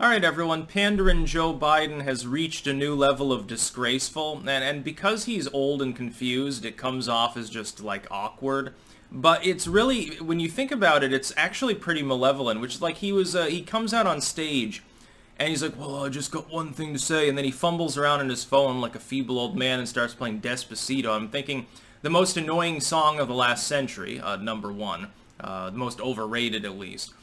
Alright everyone, Pandering Joe Biden has reached a new level of disgraceful, and because he's old and confused, it comes off as just, like, awkward. But it's really, when you think about it, it's actually pretty malevolent, which is like he comes out on stage, and he's like, well, I just got one thing to say, and then he fumbles around on his phone like a feeble old man and starts playing Despacito. I'm thinking, the most annoying song of the last century, number one, the most overrated at least.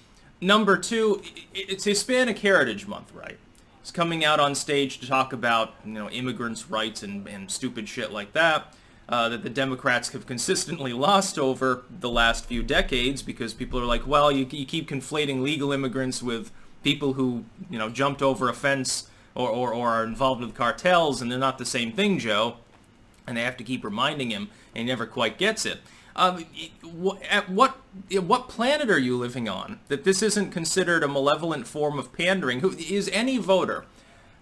Number two, it's Hispanic Heritage Month, right? He's coming out on stage to talk about, immigrants' rights and stupid shit like that, that the Democrats have consistently lost over the last few decades because people are like, well, you keep conflating legal immigrants with people who, jumped over a fence or are involved with cartels, and they're not the same thing, Joe. And they have to keep reminding him, and he never quite gets it. At what planet are you living on that this isn't considered a malevolent form of pandering? Who is any voter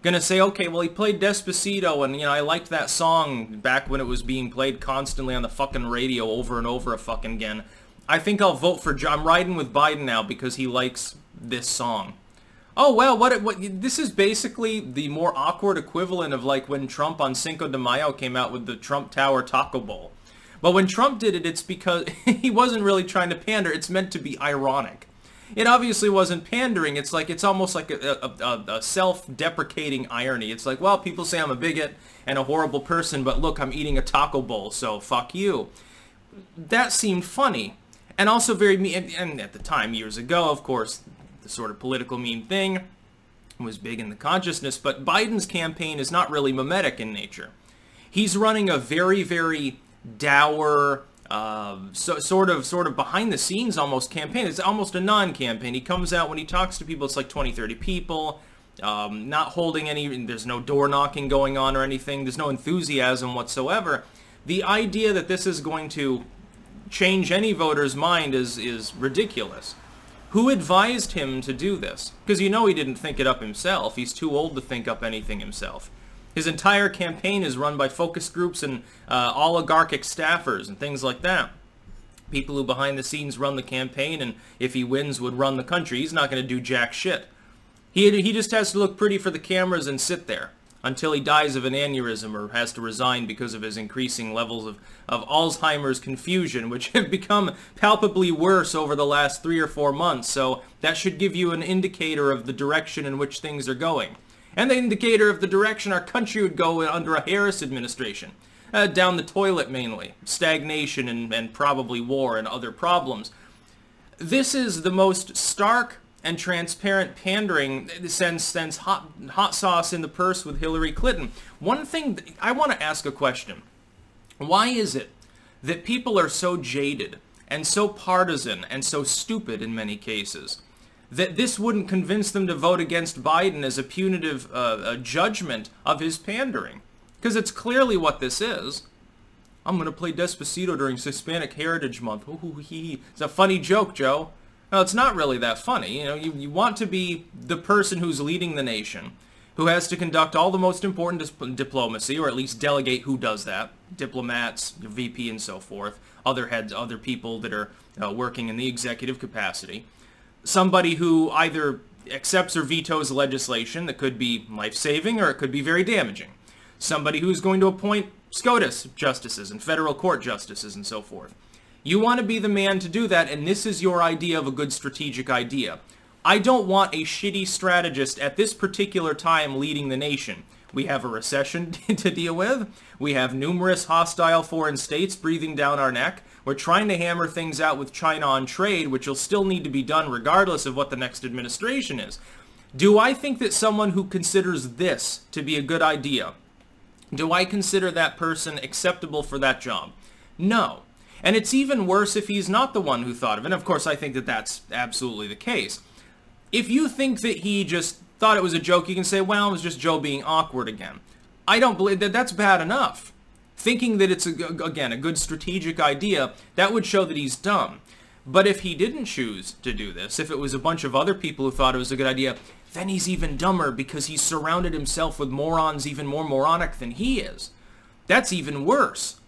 gonna say, okay, well, he played Despacito, and I liked that song back when it was being played constantly on the fucking radio over and over again. I think I'll vote for I'm riding with Biden now because he likes this song. Oh, well, this is basically the more awkward equivalent of like when Trump on Cinco de Mayo came out with the Trump Tower Taco Bowl. But when Trump did it, it's because he wasn't really trying to pander. It's meant to be ironic. It obviously wasn't pandering. It's almost like a self-deprecating irony. It's like, well, people say I'm a bigot and a horrible person, but look, I'm eating a taco bowl, so fuck you. That seemed funny. And also very mean. And at the time, years ago, of course, the sort of political meme thing was big in the consciousness, but Biden's campaign is not really mimetic in nature. He's running a very, very dour, sort of behind the scenes almost campaign. It's almost a non-campaign. He comes out, when he talks to people, it's like 20, 30 people, not holding any, there's no door knocking going on or anything, there's no enthusiasm whatsoever. The idea that this is going to change any voter's mind is ridiculous. Who advised him to do this? Because he didn't think it up himself. He's too old to think up anything himself. His entire campaign is run by focus groups and oligarchic staffers and things like that. People who behind the scenes run the campaign, and if he wins would run the country. He's not going to do jack shit. He just has to look pretty for the cameras and sit there until he dies of an aneurysm or has to resign because of his increasing levels of Alzheimer's confusion, which have become palpably worse over the last 3 or 4 months. So that should give you an indicator of the direction in which things are going. And the indicator of the direction our country would go under a Harris administration. Down the toilet, mainly. Stagnation and probably war and other problems. This is the most stark and transparent pandering since hot sauce in the purse with Hillary Clinton. One thing, I want to ask a question. Why is it that people are so jaded and so partisan and so stupid in many cases that this wouldn't convince them to vote against Biden as a punitive judgment of his pandering? Because it's clearly what this is. I'm going to play Despacito during Hispanic Heritage Month. Ooh, it's a funny joke, Joe. No, it's not really that funny. You want to be the person who's leading the nation, who has to conduct all the most important diplomacy, or at least delegate who does that. Diplomats, VP and so forth, other heads, other people that are working in the executive capacity. Somebody who either accepts or vetoes legislation that could be life-saving or it could be very damaging. Somebody who's going to appoint SCOTUS justices and federal court justices and so forth. You want to be the man to do that, and this is your idea of a good strategic idea. I don't want a shitty strategist at this particular time leading the nation. We have a recession to deal with. We have numerous hostile foreign states breathing down our neck. We're trying to hammer things out with China on trade, which will still need to be done regardless of what the next administration is. Do I think that someone who considers this to be a good idea, do I consider that person acceptable for that job? No. And it's even worse if he's not the one who thought of it. And of course, I think that that's absolutely the case. If you think that he just thought it was a joke, you can say, well, it was just Joe being awkward again. I don't believe that. That's bad enough. Thinking that it's, again, a good strategic idea, that would show that he's dumb. But if he didn't choose to do this, if it was a bunch of other people who thought it was a good idea, then he's even dumber because he's surrounded himself with morons even more moronic than he is. That's even worse.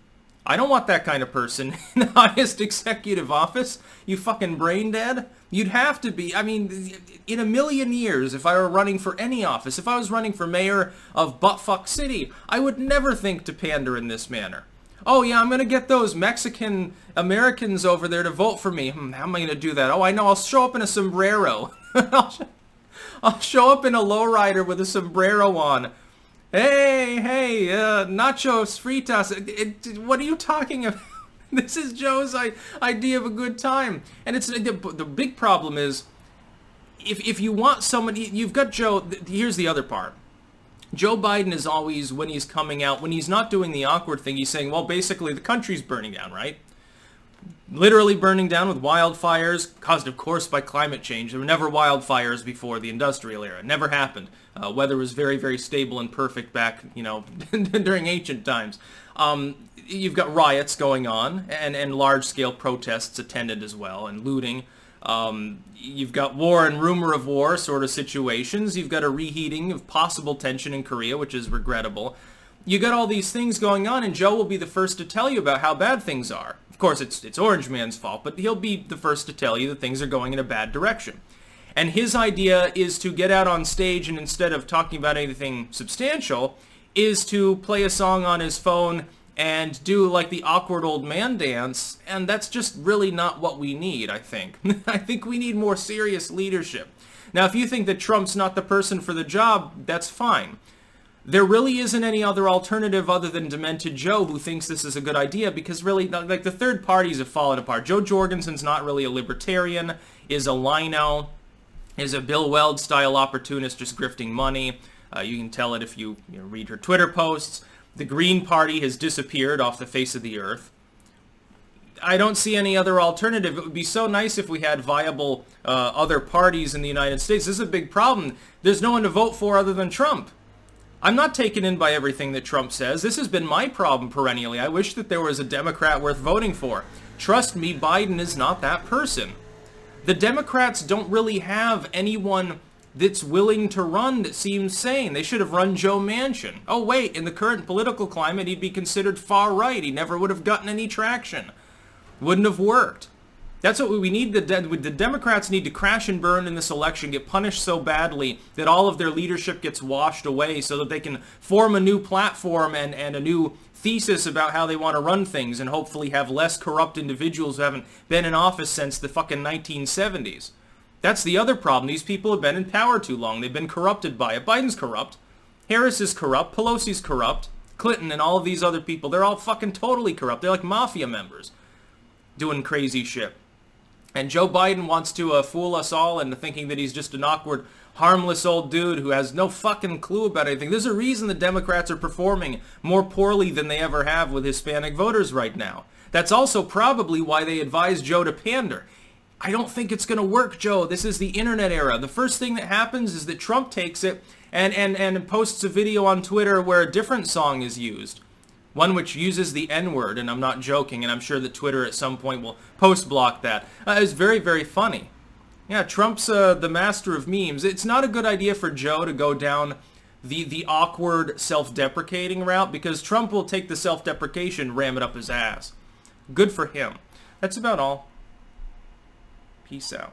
I don't want that kind of person in the highest executive office. You fucking brain dead. You'd have to be. I mean, in a million years, if I were running for any office, if I was running for mayor of buttfuck city, I would never think to pander in this manner. Oh yeah, I'm gonna get those Mexican Americans over there to vote for me. How am I gonna do that? Oh, I know. I'll show up in a sombrero. I'll show up in a lowrider with a sombrero on. Hey, nachos, fritas. What are you talking about? This is Joe's idea of a good time. And it's the big problem is, if you want somebody, you've got Joe. Here's the other part. Joe Biden is always, when he's coming out, when he's not doing the awkward thing, he's saying, well, basically the country's burning down, right? Literally burning down with wildfires, caused, of course, by climate change. There were never wildfires before the industrial era. It never happened. Weather was very, very stable and perfect back, you know, during ancient times. You've got riots going on, and large-scale protests attended as well, and looting. You've got war and rumor of war sort of situations. You've got a reheating of possible tension in Korea, which is regrettable. You got all these things going on, and Joe will be the first to tell you about how bad things are. Of course, it's Orange Man's fault, but he'll be the first to tell you that things are going in a bad direction. And his idea is to get out on stage, and instead of talking about anything substantial, is to play a song on his phone and do like the awkward old man dance, and that's just really not what we need, I think. I think we need more serious leadership. Now, if you think that Trump's not the person for the job, that's fine. There really isn't any other alternative other than Demented Joe who thinks this is a good idea, because really, like, the third parties have fallen apart. Joe Jorgensen's not really a libertarian, is a lino, is a Bill Weld-style opportunist just grifting money. You can tell it if you read her Twitter posts. The Green Party has disappeared off the face of the earth. I don't see any other alternative. It would be so nice if we had viable other parties in the United States. This is a big problem. There's no one to vote for other than Trump. I'm not taken in by everything that Trump says. This has been my problem perennially. I wish that there was a Democrat worth voting for. Trust me, Biden is not that person. The Democrats don't really have anyone that's willing to run that seems sane. They should have run Joe Manchin. Oh wait, in the current political climate, he'd be considered far right. He never would have gotten any traction. Wouldn't have worked. That's what we need. The Democrats need to crash and burn in this election, get punished so badly that all of their leadership gets washed away so that they can form a new platform and a new thesis about how they want to run things, and hopefully have less corrupt individuals who haven't been in office since the fucking 1970s. That's the other problem. These people have been in power too long. They've been corrupted by it. Biden's corrupt. Harris is corrupt. Pelosi's corrupt. Clinton and all of these other people, they're all fucking totally corrupt. They're like mafia members doing crazy shit. And Joe Biden wants to fool us all into thinking that he's just an awkward, harmless old dude who has no fucking clue about anything. There's a reason the Democrats are performing more poorly than they ever have with Hispanic voters right now. That's also probably why they advise Joe to pander. I don't think it's going to work, Joe. This is the internet era. The first thing that happens is that Trump takes it and posts a video on Twitter where a different song is used. One which uses the N-word, and I'm not joking, and I'm sure that Twitter at some point will post-block that. It's very, very funny. Yeah, Trump's the master of memes. It's not a good idea for Joe to go down the awkward, self-deprecating route, because Trump will take the self-deprecation, ram it up his ass. Good for him. That's about all. Peace out.